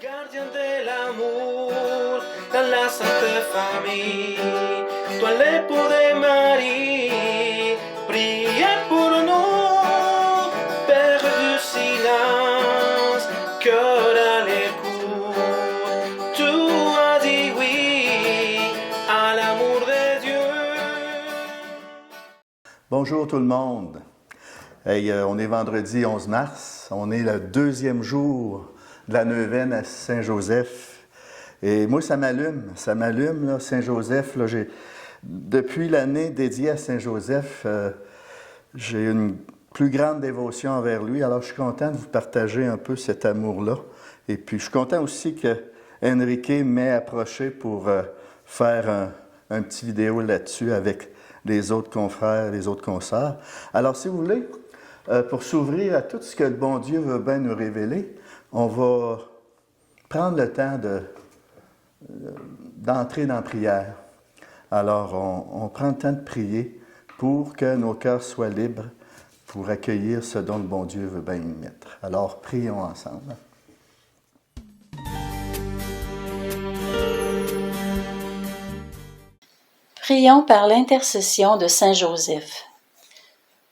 Gardien de l'amour dans la sainte famille, toi l'époux de Marie, priez pour nous, Père du silence, cœur à l'écoute, tu as dit oui à l'amour de Dieu. Bonjour tout le monde. Hey, on est vendredi 11 mars, on est le deuxième jour de la neuvaine à Saint-Joseph. Et moi, ça m'allume, là, Saint-Joseph. Là, depuis l'année dédiée à Saint-Joseph, j'ai une plus grande dévotion envers lui. Alors, je suis content de vous partager un peu cet amour-là. Et puis, je suis content aussi que Enrique m'ait approché pour faire un petit vidéo là-dessus avec les autres confrères, les autres consoeurs. Alors, si vous voulez, pour s'ouvrir à tout ce que le bon Dieu veut bien nous révéler, on va prendre le temps d'entrer dans la prière. Alors, on prend le temps de prier pour que nos cœurs soient libres pour accueillir ce dont le bon Dieu veut bien nous mettre. Alors, prions ensemble. Prions par l'intercession de Saint Joseph.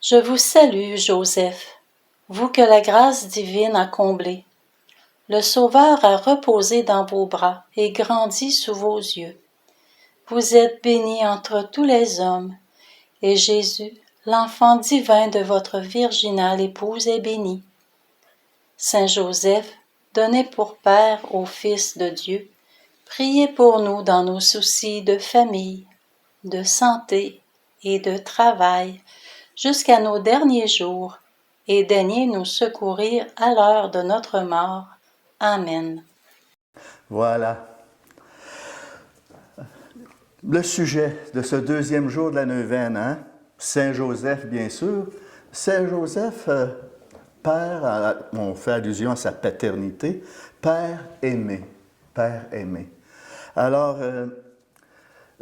Je vous salue, Joseph, vous que la grâce divine a comblé. Le Sauveur a reposé dans vos bras et grandi sous vos yeux. Vous êtes béni entre tous les hommes, et Jésus, l'enfant divin de votre virginale épouse, est béni. Saint Joseph, donné pour Père au Fils de Dieu, priez pour nous dans nos soucis de famille, de santé et de travail, jusqu'à nos derniers jours, et daignez nous secourir à l'heure de notre mort. Amen. Voilà. Le sujet de ce deuxième jour de la neuvaine, hein? Saint-Joseph, bien sûr. Saint-Joseph, Père, on fait allusion à sa paternité, Père aimé, Père aimé. Alors,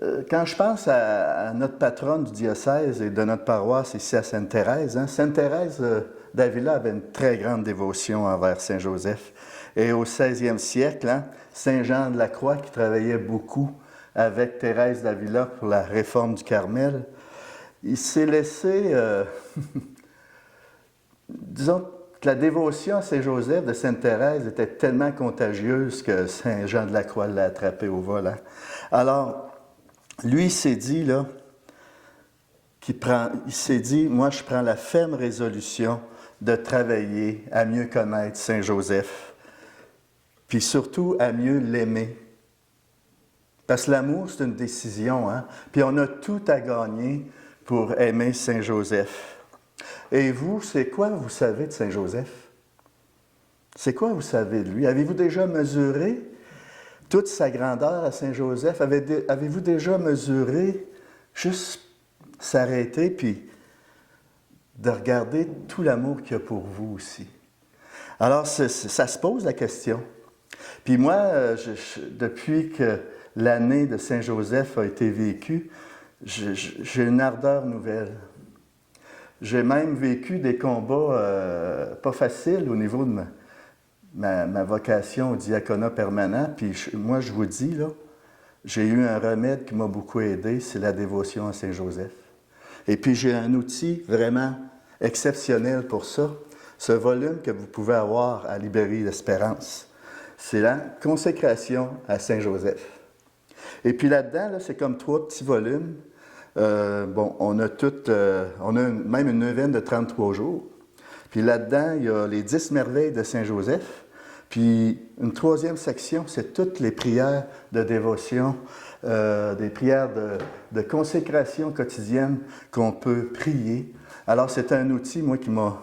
quand je pense à notre patronne du diocèse et de notre paroisse ici à Sainte-Thérèse, hein, Sainte-Thérèse d'Avila avait une très grande dévotion envers Saint-Joseph. Et au 16e siècle, hein, Saint-Jean de la Croix, qui travaillait beaucoup avec Thérèse d'Avila pour la réforme du Carmel, il s'est laissé, disons que la dévotion à Saint-Joseph de Sainte-Thérèse était tellement contagieuse que Saint-Jean de la Croix l'a attrapé au vol. Hein. Alors, lui, il s'est dit, là, il s'est dit, moi, je prends la ferme résolution de travailler à mieux connaître Saint-Joseph, puis surtout à mieux l'aimer. Parce que l'amour, c'est une décision, hein? Puis on a tout à gagner pour aimer Saint-Joseph. Et vous, c'est quoi vous savez de Saint-Joseph? C'est quoi vous savez de lui? Avez-vous déjà mesuré toute sa grandeur à Saint-Joseph? Avez-vous déjà mesuré, juste s'arrêter, puis de regarder tout l'amour qu'il y a pour vous aussi? Alors, ça se pose la question. Puis moi, depuis que l'année de Saint-Joseph a été vécue, j'ai une ardeur nouvelle. J'ai même vécu des combats pas faciles au niveau de ma vocation au diaconat permanent. Puis moi, je vous dis, là, j'ai eu un remède qui m'a beaucoup aidé, c'est la dévotion à Saint-Joseph. Et puis j'ai un outil vraiment exceptionnel pour ça, ce volume que vous pouvez avoir à Librairie l'Espérance. C'est la consécration à Saint-Joseph. Et puis là-dedans, là, c'est comme 3 petits volumes. On a même une neuvaine de 33 jours. Puis là-dedans, il y a les 10 merveilles de Saint-Joseph. Puis une 3e section, c'est toutes les prières de dévotion, des prières de consécration quotidienne qu'on peut prier. Alors, c'est un outil, moi, qui m'a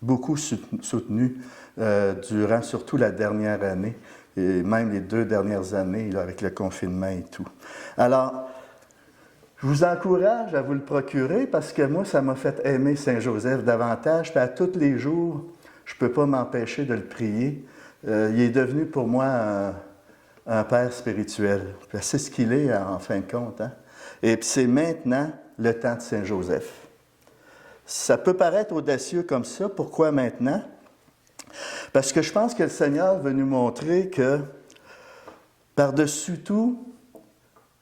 beaucoup soutenu durant surtout la dernière année, et même les 2 dernières années, là, avec le confinement et tout. Alors, je vous encourage à vous le procurer parce que moi, ça m'a fait aimer Saint-Joseph davantage. Puis à tous les jours, je ne peux pas m'empêcher de le prier. Il est devenu pour moi un père spirituel. C'est ce qu'il est en fin de compte. Hein? Et puis c'est maintenant le temps de Saint-Joseph. Ça peut paraître audacieux comme ça. Pourquoi maintenant? Parce que je pense que le Seigneur veut nous montrer que, par-dessus tout,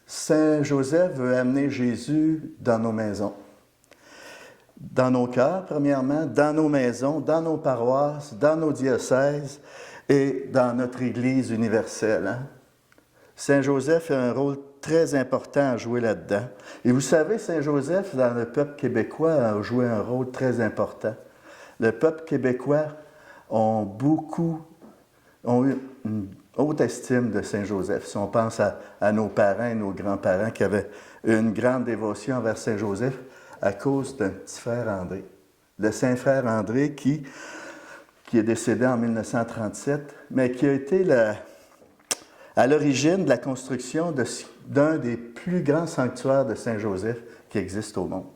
Saint Joseph veut amener Jésus dans nos maisons. Dans nos cœurs, premièrement, dans nos maisons, dans nos paroisses, dans nos diocèses et dans notre Église universelle. Hein? Saint Joseph a un rôle très important à jouer là-dedans. Et vous savez, Saint Joseph, dans le peuple québécois, a joué un rôle très important. Le peuple québécois ont eu une haute estime de Saint Joseph. Si on pense à nos parents et nos grands-parents qui avaient une grande dévotion envers Saint Joseph à cause d'un petit frère André. Le Saint-Frère André qui est décédé en 1937, mais qui a été à l'origine de la construction d'un des plus grands sanctuaires de Saint Joseph qui existe au monde.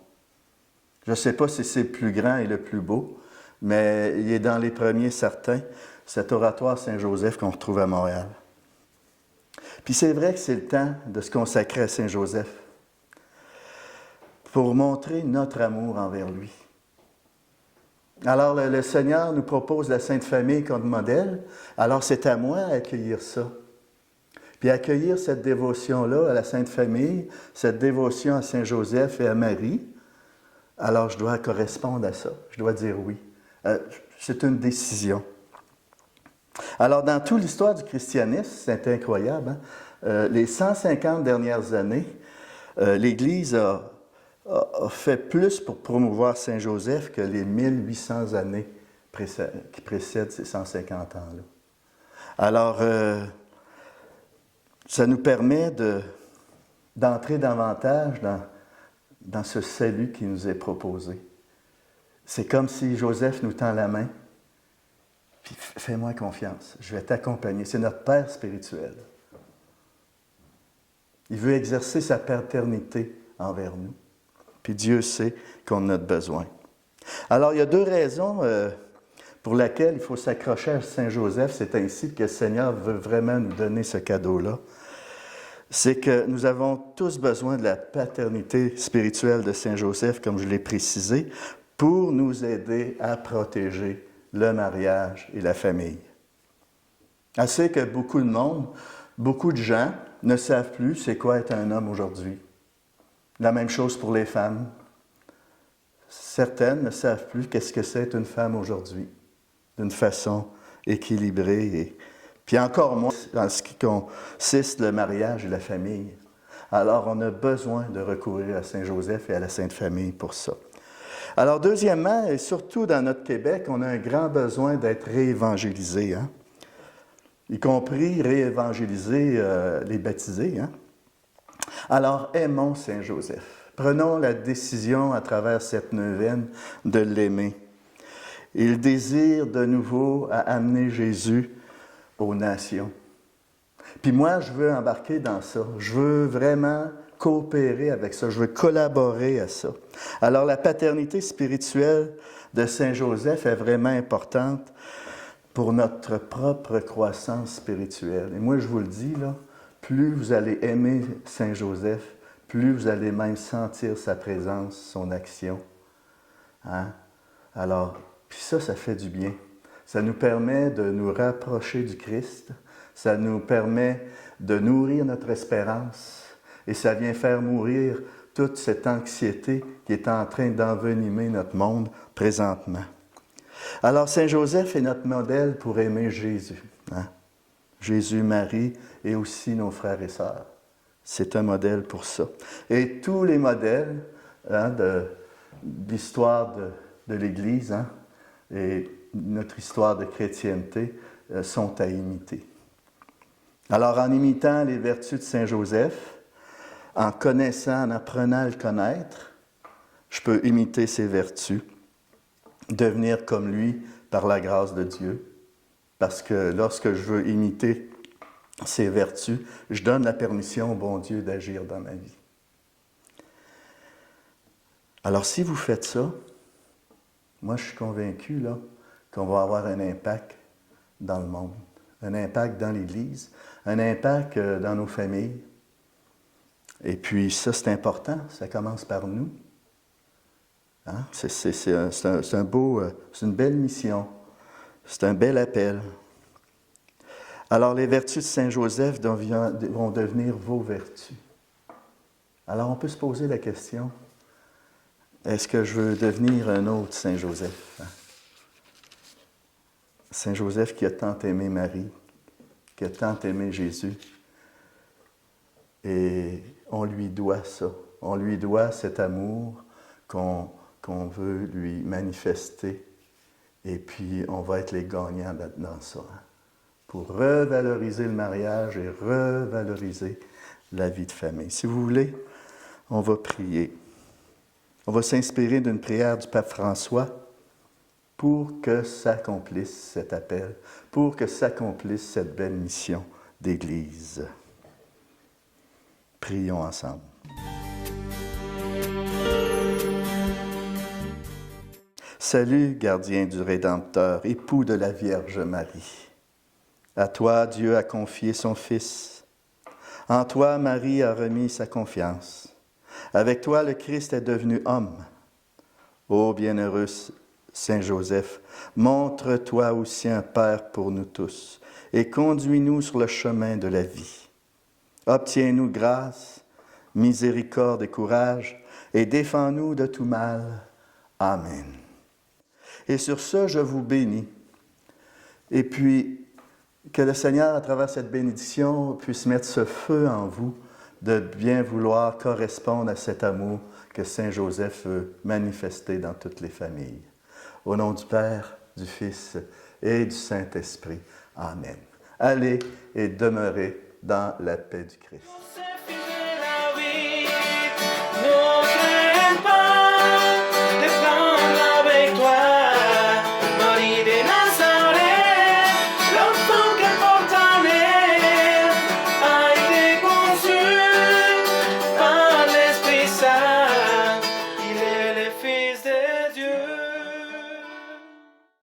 Je ne sais pas si c'est le plus grand et le plus beau, mais il est dans les premiers certains, cet oratoire Saint-Joseph qu'on retrouve à Montréal. Puis c'est vrai que c'est le temps de se consacrer à Saint-Joseph pour montrer notre amour envers lui. Alors le Seigneur nous propose la Sainte Famille comme modèle, alors c'est à moi d'accueillir ça. Puis accueillir cette dévotion-là à la Sainte Famille, cette dévotion à Saint-Joseph et à Marie, alors je dois correspondre à ça, je dois dire oui. C'est une décision. Alors, dans toute l'histoire du christianisme, c'est incroyable, hein? Les 150 dernières années, l'Église a fait plus pour promouvoir Saint Joseph que les 1800 années qui précèdent ces 150 ans-là. Alors, ça nous permet d'entrer davantage dans ce salut qui nous est proposé. C'est comme si Joseph nous tend la main, puis fais-moi confiance, je vais t'accompagner. C'est notre Père spirituel. Il veut exercer sa paternité envers nous. Puis Dieu sait qu'on a besoin. Alors, il y a deux raisons pour lesquelles il faut s'accrocher à Saint Joseph. C'est ainsi que le Seigneur veut vraiment nous donner ce cadeau-là. C'est que nous avons tous besoin de la paternité spirituelle de Saint Joseph, comme je l'ai précisé, pour nous aider à protéger le mariage et la famille. Assez que beaucoup de monde, beaucoup de gens ne savent plus c'est quoi être un homme aujourd'hui. La même chose pour les femmes. Certaines ne savent plus qu'est-ce que c'est être une femme aujourd'hui, d'une façon équilibrée. Puis encore moins dans ce qui consiste le mariage et la famille. Alors on a besoin de recourir à Saint Joseph et à la Sainte Famille pour ça. Alors, deuxièmement, et surtout dans notre Québec, on a un grand besoin d'être réévangélisé, hein? Y compris réévangéliser les baptisés. Hein? Alors, aimons Saint Joseph. Prenons la décision à travers cette neuvaine de l'aimer. Il désire de nouveau à amener Jésus aux nations. Puis moi, je veux embarquer dans ça. Je veux vraiment coopérer avec ça, je veux collaborer à ça. Alors la paternité spirituelle de Saint Joseph est vraiment importante pour notre propre croissance spirituelle. Et moi je vous le dis, là, plus vous allez aimer Saint Joseph, plus vous allez même sentir sa présence, son action. Hein? Alors, puis ça fait du bien. Ça nous permet de nous rapprocher du Christ, ça nous permet de nourrir notre espérance, et ça vient faire mourir toute cette anxiété qui est en train d'envenimer notre monde présentement. Alors, Saint Joseph est notre modèle pour aimer Jésus. Hein? Jésus, Marie et aussi nos frères et sœurs. C'est un modèle pour ça. Et tous les modèles de l'histoire de l'Église et notre histoire de chrétienté sont à imiter. Alors, en imitant les vertus de Saint Joseph, en connaissant, en apprenant à le connaître, je peux imiter ses vertus, devenir comme lui par la grâce de Dieu. Parce que lorsque je veux imiter ses vertus, je donne la permission au bon Dieu d'agir dans ma vie. Alors si vous faites ça, moi je suis convaincu là, qu'on va avoir un impact dans le monde, un impact dans l'Église, un impact dans nos familles. Et puis ça, c'est important, ça commence par nous. Hein? C'est une belle mission C'est un bel appel. Alors, les vertus de Saint Joseph vont devenir vos vertus. Alors, on peut se poser la question, est-ce que je veux devenir un autre Saint Joseph? Saint Joseph qui a tant aimé Marie, qui a tant aimé Jésus. Et on lui doit ça. On lui doit cet amour qu'on veut lui manifester. Et puis, on va être les gagnants dans ça. Pour revaloriser le mariage et revaloriser la vie de famille. Si vous voulez, on va prier. On va s'inspirer d'une prière du pape François pour que s'accomplisse cet appel, pour que s'accomplisse cette belle mission d'Église. Prions ensemble. Salut, gardien du Rédempteur, époux de la Vierge Marie. À toi, Dieu a confié son Fils. En toi, Marie a remis sa confiance. Avec toi, le Christ est devenu homme. Ô bienheureux Saint Joseph, montre-toi aussi un Père pour nous tous et conduis-nous sur le chemin de la vie. Obtiens-nous grâce, miséricorde et courage et défends-nous de tout mal. Amen. Et sur ce, je vous bénis. Et puis, que le Seigneur, à travers cette bénédiction, puisse mettre ce feu en vous de bien vouloir correspondre à cet amour que Saint Joseph veut manifester dans toutes les familles. Au nom du Père, du Fils et du Saint-Esprit. Amen. Allez et demeurez dans la paix du Christ.